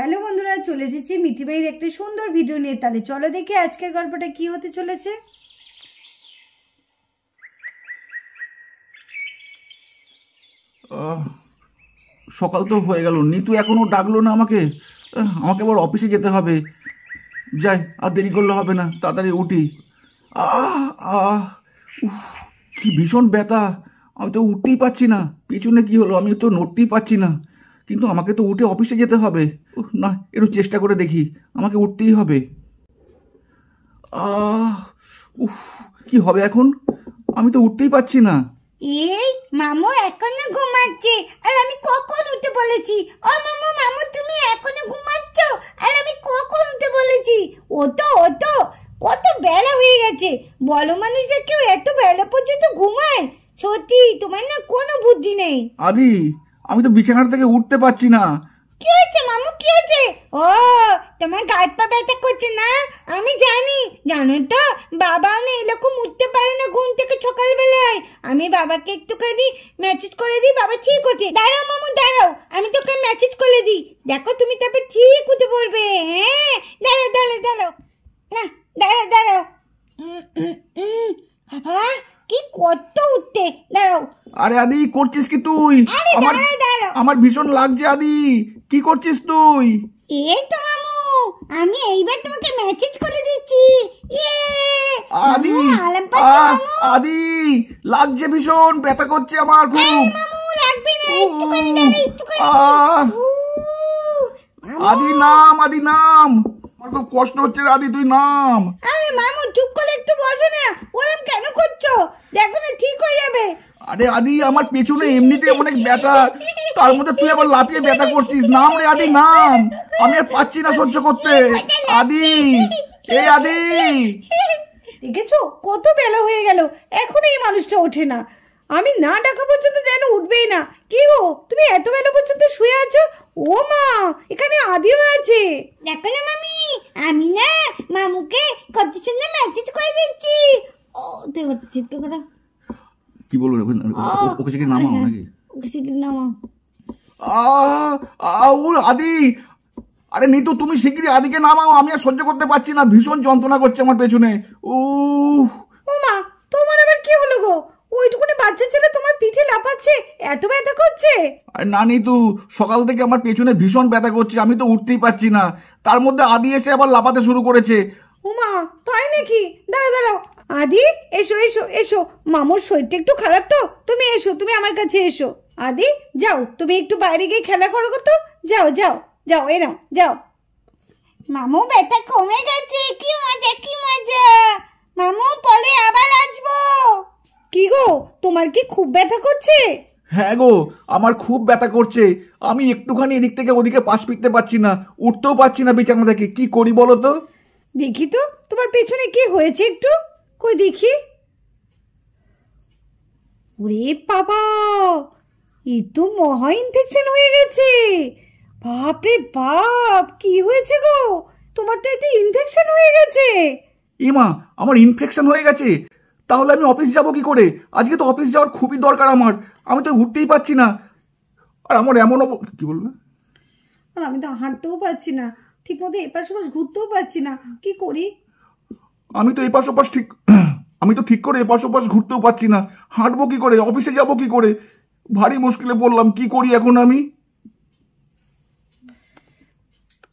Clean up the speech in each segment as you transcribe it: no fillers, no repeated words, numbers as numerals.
Hello বন্ধুরা, চলে এসেছি মিঠিবাইয়ের একটা সুন্দর ভিডিও নিয়ে। তাহলে চলো দেখি আজকের গল্পটা কি হতে চলেছে। সকাল তো হয়ে গেল, নিতু এখনো ডাকলো না আমাকে। আমাকে আবার অফিসে যেতে হবে। যাই, আর দেরি করলে হবে না, তাড়াতাড়ি উঠি। কি ভীষণ ব্যথা, আমি তো উঠতেই পারছি না। পিছনে কি হলো আমি তো নড়তেই পারছি না, কিন্তু আমাকে তো উঠে অফিসে যেতে হবে। না, একটু চেষ্টা করে দেখি, আমাকে উঠতেই হবে। কি হবে এখন, আমি তো উঠতেই পারছি না। এই মামু এখনো ঘুমাচ্ছে, আর আমি কখন উঠে বলেছি? ও মামু, মামু তুমি এখনো ঘুমাচ্ছ, আর আমি কখন উঠে বলেছি? ওতো ওতো, কত বেলা হয়ে গেছে। বলো মানুষরা কেউ এত বেলা পর্যন্ত ঘুমায়? সত্যি তোমার না কোনো বুদ্ধি নেই। আদি, আমি তো বিছানার থেকে উঠতে পারছি না। কি হয়েছে মামু, কি হয়েছে? ও তোমার গায়ে পা ব্যথা করছে না? আমি জানি, জানো তো বাবাও না এরকম উঠতে পারে না ঘুম থেকে সকালবেলায়। আমি বাবাকে একটুখানি মেসেজ করে দিই, বাবা ঠিক হচ্ছে। দাঁড়াও মামু দাঁড়াও, আমি তোকে মেসেজ করে দিই, দেখো তুমি তারপর ঠিক উঠে পড়বে। হ্যাঁ দাঁড়াও দাঁড়াও দাঁড়াও, না দাঁড়াও দাঁড়াও। বাবা কি কত উঠতে, দাঁড়াও। আরে আদি, করছিস কি তুই? আমার ভীষণ লাগছে। আদি, কি করছিস তুই? এই তো মামু, আমি এইবার তোমাকে মেসেজ করে দিচ্ছি। আদি, আদি লাগছে, ভীষণ ব্যথা করছে আমার খুব। মামু লাগবে না, একটুখানি দাঁড়া, একটুখানি। আদি নাম, আদি নাম, আমার খুব কষ্ট হচ্ছে। আদি তুই নাম। আরে মামু চুপ করে একটু বসো না, ওরম কেন করছো? দেখো না ঠিক হয়ে যাবে। আরে আদি, আমার পেছনে এমনিতে অনেক ব্যথা, তার মধ্যে তুই আবার লাফিয়ে ব্যথা করছিস। নাম রে আদি নাম, আমি আর পাচ্ছি না সহ্য করতে। আদি, এই আদি, দেখেছো কত বেলা হয়ে গেল, এখন এই মানুষটা ওঠে না। আমি না ডাকা পর্যন্ত যেন উঠবেই না। কি গো, তুমি এত বেলা পর্যন্ত শুয়ে আছো? ও মা, এখানে আদিও আছে। দেখো না মামি, আমি না মামুকে কত সুন্দর মেসেজ করে দিচ্ছি। ও দেখো চিৎকার করা। কি বলবো, ওকে শিখে নামাও নাকি? ওকে শিখে নামাও। আদি, আরে নিতু তুমি শিগগিরই আদিকে নামাও, আমি আর সহ্য করতে পারছি না, ভীষণ যন্ত্রণা করছে আমার পেছনে। ও মা, তোমার আবার কি হলো গো? ওইটুকুনি বাচ্চা ছেলে তোমার পিঠে লাফাচ্ছে, এত ব্যথা করছে? আরে না নিতু, সকাল থেকে আমার পেছনে ভীষণ ব্যথা করছে, আমি তো উঠতেই পারছি না। তার মধ্যে আদি এসে আবার লাফাতে শুরু করেছে। মা তাই নাকি? দাঁড়াও দাঁড়াও, আদি এসো এসো এসো, মামুর শরীরটা একটু খারাপ তো, তুমি এসো, তুমি আমার কাছে এসো। আদি যাও, তুমি একটু বাইরে গিয়ে খেলা করো তো, যাও যাও যাও, এই নাও যাও। মামু ব্যথা কমে গেছে, কি মজা কি মজা। মামু পরে আবার আসবো। কি গো, তোমার কি খুব ব্যথা করছে? হ্যাঁ গো, আমার খুব ব্যথা করছে। আমি একটুখানি এদিক থেকে ওদিকে পাশ ফিরতে পারছি না, উঠতেও পারছি না বিছানা থেকে। কি করি বলো তো? দেখি তো তোমার পেছনে কি হয়েছে একটু, কই দেখি। ওরে বাবা, এই তো মহা ইনফেকশন হয়ে গেছে। বাপরে বাপ, কি হয়েছে গো? তোমার তো এতে ইনফেকশন হয়ে গেছে। ইমা, আমার ইনফেকশন হয়ে গেছে? তাহলে আমি অফিস যাব কি করে? আজকে তো অফিস যাওয়ার খুবই দরকার আমার, আমি তো উঠতেই পারছি না। আর আমার এমন কি বলবো, আর আমি তো হাঁটতেও পারছি না ঠিক মতো, এপাশ ওপাশ ঘুরতেও পারছি না, কি করি? আমি তো এপাশ ওপাশ ঠিক করে এপাশ ওপাশ ঘুরতেও পারছি না। হাঁটবো কি করে, অফিসে যাব কি করে? ভারী মুশকিলে পড়লাম, কি করি এখন আমি?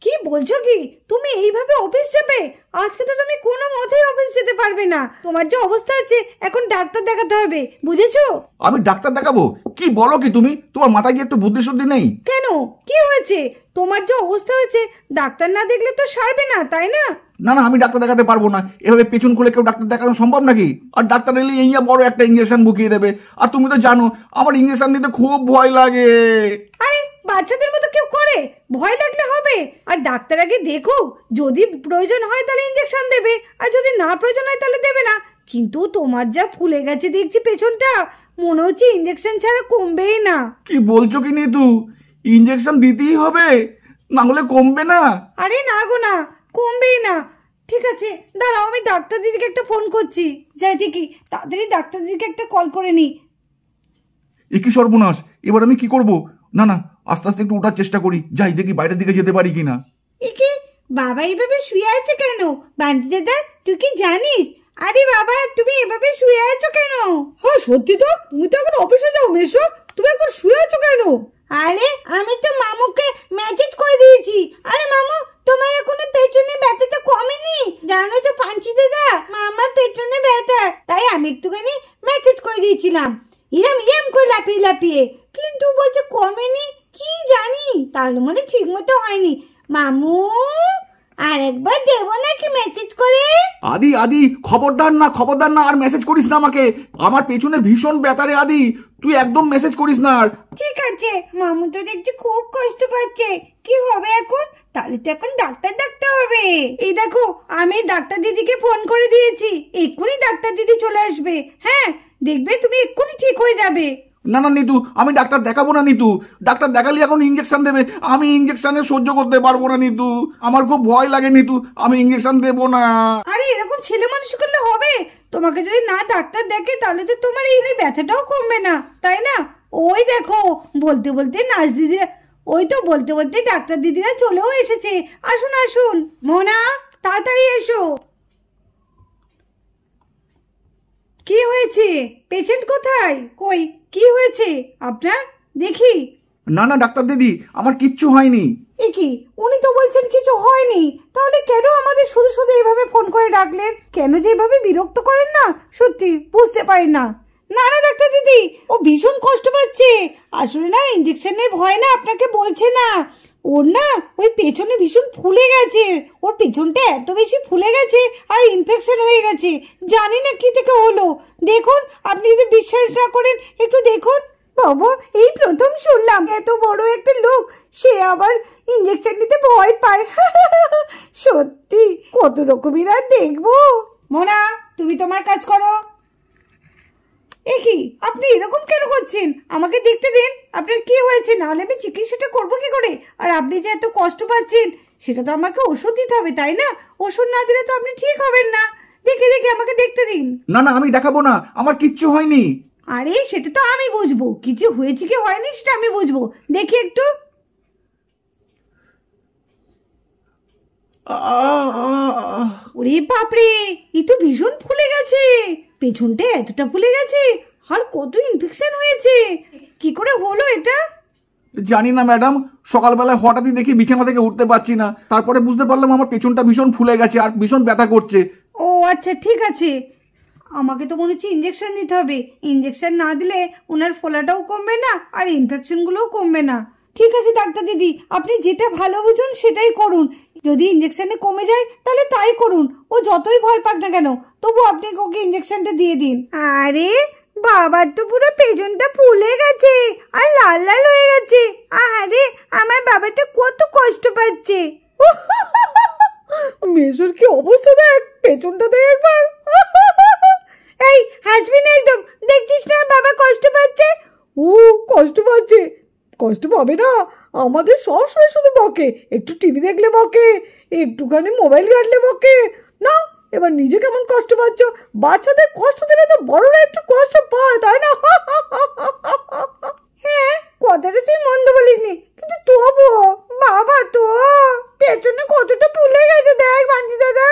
কি বলছো কি, তুমি এইভাবে অফিস যাবে? আজকে তো তুমি কোনো মতেই অফিস যেতে পারবে না। তোমার যে অবস্থা আছে, এখন ডাক্তার দেখাতে হবে, বুঝেছো? আমি ডাক্তার দেখাবো? কি বলো কি তুমি? তোমার মাথায় কি একটু বুদ্ধি শুদ্ধি নেই? কেন, কি হয়েছে? তোমার যে অবস্থা হয়েছে, ডাক্তার না দেখলে তো সারবে না, তাই না? না না, আমি ডাক্তার দেখাতে পারবো না। এভাবে পেছন খুলে কেউ ডাক্তার দেখানো সম্ভব নাকি? আর ডাক্তার এলে এই বড় একটা ইঞ্জেকশন বুকিয়ে দেবে, আর তুমি তো জানো আমার ইঞ্জেকশন নিতে খুব ভয় লাগে। আরে বাচ্চাদের মতো কেউ করে? ভয় লাগলে হবে? আর ডাক্তার আগে দেখো, যদি প্রয়োজন হয় তাহলে ইঞ্জেকশন দেবে, আর যদি না প্রয়োজন হয় তাহলে দেবে না। কিন্তু তোমার যা ফুলে গেছে দেখছি পেছনটা, মনে হচ্ছে ইঞ্জেকশন ছাড়া কমবেই না। কি বলছো কি নিতু, ইঞ্জেকশন দিতেই হবে, না হলে কমবে না? আরে না গো না, কমবেই না। ঠিক আছে দাঁড়াও, আমি ডাক্তার দিদিকে একটা ফোন করছি। যাই দেখি তাড়াতাড়ি ডাক্তার দিদিকে একটা কল করে নি। এ কি সর্বনাশ, এবার আমি কি করব? না না, আস্তে আস্তে একটু ওঠার চেষ্টা করি, যাই দেখি বাইরের দিকে যেতে পারি কিনা। একে বাবা এইভাবে শুয়ে আছে কেন? বান্টি দাদা তুই কি জানিস? আরে বাবা তুমি এভাবে শুয়ে আছো কেন? হ্যাঁ সত্যি তো, তুমি তো এখন অফিসে যাও মেশো, তুমি এখন শুয়ে আছো কেন? আরে আমি তো মামুকে মেসেজ করে দিয়েছি। আরে মামু তোমার এখনো পেছনে ব্যথাটা কমেনি? জানো তো পাঞ্চি দাদা আমার পেছনে ব্যথা, তাই আমি একটুখানি মেসেজ করে দিয়েছিলাম ইরাম ইরাম করে লাফিয়ে লাফিয়ে, কিন্তু বলছে কমেনি, কি জানি, তাহলে মনে ঠিক মতো হয়নি। মামু আর একবার দেবো নাকি মেসেজ করে? আদি আদি খবরদার না, খবরদার না, আর মেসেজ করিস না আমাকে, আমার পেছনে ভীষণ ব্যথা রে আদি, তুই একদম মেসেজ করিস না আর। ঠিক আছে, মামু তো দেখছি খুব কষ্ট পাচ্ছে, কি হবে এখন? তাহলে তো এখন ডাক্তার ডাকতে হবে। এই দেখো আমি ডাক্তার দিদিকে ফোন করে দিয়েছি, এক্ষুনি ডাক্তার দিদি চলে আসবে। হ্যাঁ দেখবে তুমি এক্ষুনি ঠিক হয়ে যাবে। না না নিতু, আমি ডাক্তার দেখাবো না নিতু, ডাক্তার দেখালে এখন ইঞ্জেকশন দেবে, আমি ইঞ্জেকশনে সহ্য করতে পারবো না নিতু, আমার খুব ভয় লাগে নিতু, আমি ইঞ্জেকশন দেবো না। আরে এরকম ছেলে মানুষ করলে হবে? তোমাকে যদি না ডাক্তার দেখে তাহলে তো তোমার এই ব্যথাটাও কমবে না, তাই না? ওই দেখো বলতে বলতে নার্স দিদিরা, ওই তো বলতে বলতে ডাক্তার দিদিরা চলেও এসেছে। আসুন আসুন মোনা, তাড়াতাড়ি এসো। কি হয়েছে? পেশেন্ট কোথায়? কই কি হয়েছে আপনার? দেখি। না না ডাক্তার দিদি, আমার কিচ্ছু হয়নি। এ কি, উনি তো বলছেন কিছু হয়নি, তাহলে কেন আমাদের শুধু শুধু এইভাবে ফোন করে ডাকলেন? কেন যে এইভাবে বিরক্ত করেন না, সত্যি বুঝতে পারি না। না না ডাক্তার দিদি, ও ভীষণ কষ্ট পাচ্ছে, আসলে না ইঞ্জেকশনের ভয় না আপনাকে বলছে না, ওর না ওই পেছনে ভীষণ ফুলে গেছে, ওর পেছনটা এত বেশি ফুলে গেছে আর ইনফেকশন হয়ে গেছে, জানি না কি থেকে হলো। দেখুন আপনি যদি বিশ্বাস না করেন একটু দেখুন। বাবা এই প্রথম শুনলাম এত বড় একটা লোক সে আবার ইঞ্জেকশন নিতে ভয় পায়। সত্যি কত রকমের আর দেখবো। মোনা তুমি তোমার কাজ করো। এ কি আপনি এরকম কেন করছেন? আমাকে দেখতে দিন আপনার কি হয়েছে, নাহলে আমি চিকিৎসাটা করবো কি করে? আর আপনি যে এত কষ্ট পাচ্ছেন সেটা তো আমাকে ওষুধ দিতে হবে, তাই না? ওষুধ না দিলে তো আপনি ঠিক হবেন না। দেখে দেখে আমাকে দেখতে দিন। না না আমি দেখাবো না, আমার কিচ্ছু হয়নি। আরে সেটা তো আমি বুঝবো, কিছু হয়েছে কি হয়নি সেটা আমি বুঝবো, দেখি একটু। ওরে বাপরে, এ তো ভীষণ ফুলে গেছে, পেছনটা এতটা ফুলে গেছে, আর কত ইনফেকশন হয়েছে, কি করে হলো এটা? জানি না ম্যাডাম, সকালবেলায় হঠাৎই দেখি বিছানা থেকে উঠতে পারছি না, তারপরে বুঝতে পারলাম আমার পেছনটা ভীষণ ফুলে গেছে আর ভীষণ ব্যথা করছে। ও আচ্ছা ঠিক আছে, আমাকে তো মনে হচ্ছে ইঞ্জেকশন দিতে হবে, ইঞ্জেকশন না দিলে ওনার ফোলাটাও কমবে না আর ইনফেকশনগুলোও কমবে না। ঠিক আছে ডাক্তার দিদি, আপনি যেটা ভালো বুঝুন সেটাই করুন, যদি ইঞ্জেকশনে কমে যায় তাহলে তাই করুন, ও যতই ভয় পাক না কেন তবু আপনি ওকে ইঞ্জেকশনটা দিয়ে দিন। আরে বাবার তো পুরো পেছনটা ফুলে গেছে আর লাল লাল হয়ে গেছে, আরে আমার বাবাটা কত কষ্ট পাচ্ছে। মেজর কি অবস্থা দেখ, পেছনটা দেখ একবার। এই হাসবি না একদম, দেখছিস না বাবা কষ্ট পাচ্ছে। ও কষ্ট পাচ্ছে, কষ্ট পাবে না, আমাদের সব সময় শুধু বকে, একটু টিভি দেখলে বকে, একটুখানি মোবাইল ঘাটলে বকে। না এবার নিজে কেমন কষ্ট পাচ্ছ, বাচ্চাদের কষ্ট দিলে তো বড়রা একটু কষ্ট পায়, তাই না? হ্যাঁ কথাটা তুই মন্দ বলিসনি, কিন্তু তবু বাবা তো পেছনে কতটা ফুলে গেছে দেখ বাঞ্জি দাদা।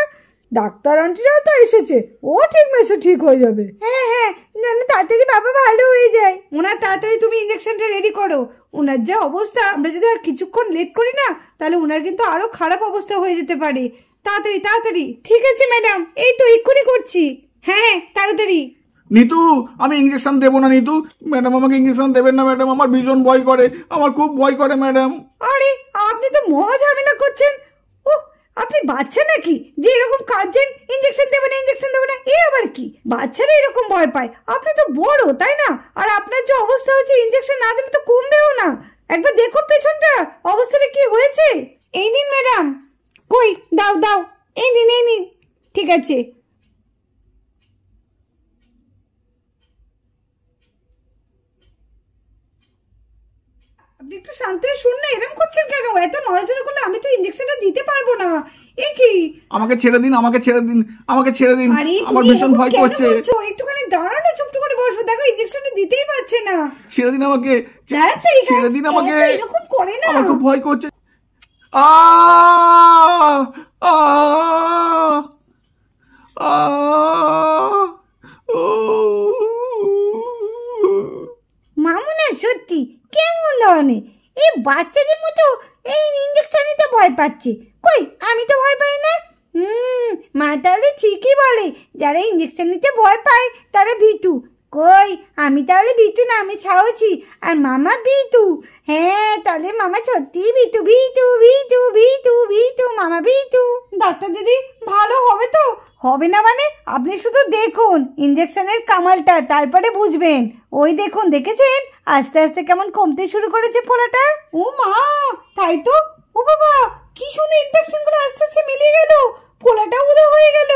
ডাক্তার আন্টিরাও তো এসেছে, ও ঠিক মেসে ঠিক হয়ে যাবে। হ্যাঁ হ্যাঁ যেন তাড়াতাড়ি বাবা ভালো হয়ে যায়। ওনার তাড়াতাড়ি তুমি ইঞ্জেকশনটা রেডি করো, ওনার যা অবস্থা, আমরা যদি আর কিছুক্ষণ লেট করি না তাহলে ওনার কিন্তু আরো খারাপ অবস্থা হয়ে যেতে পারে। তাড়াতাড়ি তাড়াতাড়ি। ঠিক আছে ম্যাডাম, এই তো এক্ষুনি করছি। হ্যাঁ হ্যাঁ তাড়াতাড়ি। নিতু আমি ইঞ্জেকশন দেবো না নিতু, ম্যাডাম আমাকে ইঞ্জেকশন দেবেন না ম্যাডাম, আমার ভীষণ ভয় করে, আমার খুব ভয় করে ম্যাডাম। আরে আপনি তো মহা ঝামেলা করছেন। ও আপনি বাচ্চা নাকি যে এরকম কাঁদছেন, ইঞ্জেকশন দেবে না ইঞ্জেকশন দেবে না, এ আবার কি? বাচ্চারা এরকম ভয় পায়, আপনি তো বড় তাই না? আর আপনার যে অবস্থা হচ্ছে ইঞ্জেকশন না দিলে তো কমবেও না। একবার দেখুন পেছনটা অবস্থাটা কি হয়েছে। এই নিন ম্যাডাম, কই দাও দাও, এই নিন এই নিন। ঠিক আছে আপনি একটু শান্ত হয়ে শুন না, এরকম করছেন কেন? এত নড়াচড়া করলে আমি তো ইঞ্জেকশনটা দিতে পারবো না। এ কি? আমাকে ছেড়ে দিন, আমাকে ছেড়ে দিন, আমাকে ছেড়ে দিন, আরে আমার তুমি ভীষণ এরকম ভয় কেন করছে। করছো? একটুখানি দাঁড়ানো, চুপ করে বসো, দেখো ইনজেকশনটা দিতেই পারছে না। ছেড়ে দিন আমাকে, দেখ তো ছেড়ে দিন আমাকে, এরকম করে না। আমার খুব ভয় করছে। আ আ আ ও মামু না সত্যি কেমন ধরনের এই বাচ্চাদের মতো এই ইঞ্জেকশন নিতে ভয় পাচ্ছে। কই আমি তো ভয় পাই না। মা তাহলে ঠিকই বলে, যারা ইঞ্জেকশন নিতে ভয় পায় তারা ভীতু। কই আমি তাহলে ভীতু না, আমি সাহসী। আর মামা ভীতু। হ্যাঁ তাহলে মামা সত্যি ভীতু, ভীতু ভীতু ভীতু ভীতু, মামা ভীতু। ডাক্তার দিদি ভালো হবে তো? হবে না মানে? আপনি শুধু দেখুন ইঞ্জেকশনের কামালটা, তারপরে বুঝবেন। ওই দেখুন, দেখেছেন আস্তে আস্তে কেমন কমতে শুরু করেছে ফোলাটা। ও মা, তাই তো। ও বাবা, কি সুন্দর ইনফেকশন গুলো আস্তে আস্তে মিলিয়ে গেল, ফোলাটা উদা হয়ে গেল।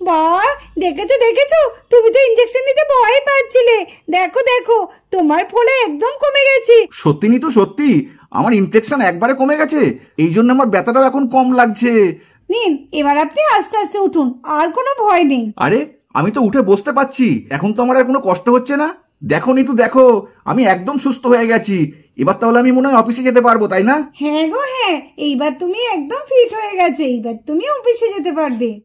বাহ, দেখেছো দেখেছো, তুমি তো ইনজেকশন নিতে ভয় পাচ্ছিলে, দেখো দেখো তোমার ফোলা একদম কমে গেছে। সত্যি নি তো সত্যি, আমার ইনফেকশন একবারে কমে গেছে, এই জন্য আমার ব্যথাটাও এখন কম লাগছে। নিন এবার আপনি আস্তে আস্তে উঠুন, আর কোনো ভয় নেই। আরে আমি তো উঠে বসতে পারছি, এখন তো আমার আর কোনো কষ্ট হচ্ছে না। দেখো নিতু দেখো, আমি একদম সুস্থ হয়ে গেছি। এবার তাহলে আমি মনে হয় অফিসে যেতে পারবো, তাই না? হ্যাঁ গো হ্যাঁ, এইবার তুমি একদম ফিট হয়ে গেছো, এইবার তুমি অফিসে যেতে পারবে।